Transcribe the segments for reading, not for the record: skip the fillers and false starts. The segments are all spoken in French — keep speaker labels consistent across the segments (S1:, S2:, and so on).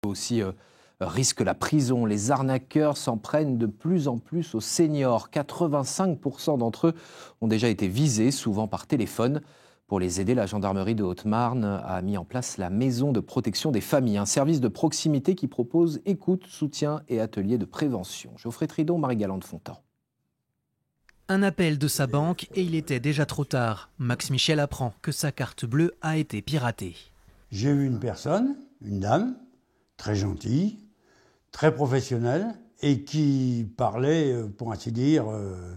S1: Aussi risque la prison. Les arnaqueurs s'en prennent de plus en plus aux seniors. 85% d'entre eux ont déjà été visés, souvent par téléphone. Pour les aider, la gendarmerie de Haute-Marne a mis en place la maison de protection des familles, un service de proximité qui propose écoute, soutien et ateliers de prévention. Geoffrey Tridon, Marie-Galante Fontan.
S2: Un appel de sa banque et il était déjà trop tard. Max Michel apprend que sa carte bleue a été piratée.
S3: J'ai vu une personne, une dame, très gentille, très professionnelle et qui parlait, pour ainsi dire,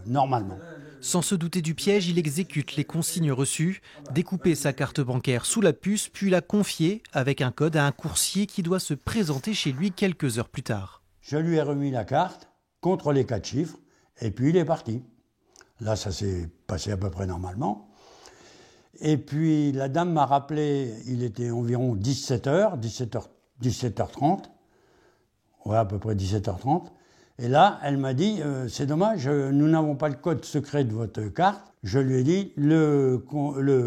S3: normalement.
S2: Sans se douter du piège, il exécute les consignes reçues, découper sa carte bancaire sous la puce, puis la confier avec un code à un coursier qui doit se présenter chez lui quelques heures plus tard.
S3: Je lui ai remis la carte contre les 4 chiffres et puis il est parti. Là, ça s'est passé à peu près normalement. Et puis la dame m'a rappelé, il était environ 17h, 17h30, ouais, à peu près 17h30. Et là, elle m'a dit, c'est dommage, nous n'avons pas le code secret de votre carte. Je lui ai dit, le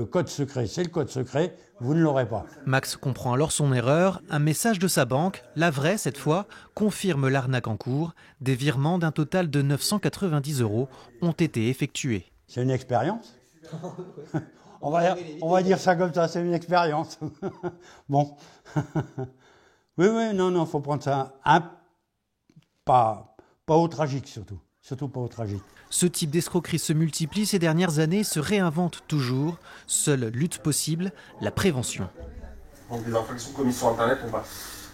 S3: code secret, c'est le code secret, vous ne l'aurez pas.
S2: Max comprend alors son erreur. Un message de sa banque, la vraie cette fois, confirme l'arnaque en cours. Des virements d'un total de 990 € ont été effectués.
S3: C'est une expérience. on va dire ça comme ça, c'est une expérience. Bon. Oui, non, faut prendre ça pas au tragique surtout pas au tragique.
S2: Ce type d'escroquerie se multiplie ces dernières années, se réinvente toujours. Seule lutte possible, la prévention.
S4: Donc des infractions commises sur Internet,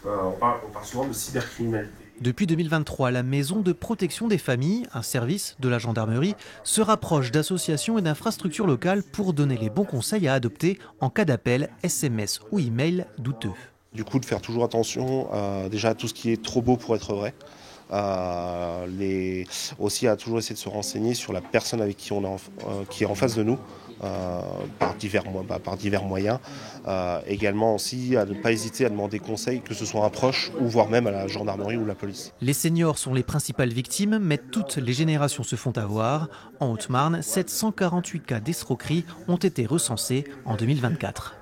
S4: on parle souvent de cybercriminalité.
S2: Depuis 2023, la Maison de protection des familles, un service de la gendarmerie, se rapproche d'associations et d'infrastructures locales pour donner les bons conseils à adopter en cas d'appel, SMS ou email douteux.
S5: Du coup, de faire toujours attention déjà à tout ce qui est trop beau pour être vrai. Aussi à toujours essayer de se renseigner sur la personne avec qui qui est en face de nous par divers moyens. Également aussi à ne pas hésiter à demander conseil, que ce soit à un proche ou voire même à la gendarmerie ou la police.
S2: Les seniors sont les principales victimes, mais toutes les générations se font avoir. En Haute-Marne, 748 cas d'escroquerie ont été recensés en 2024.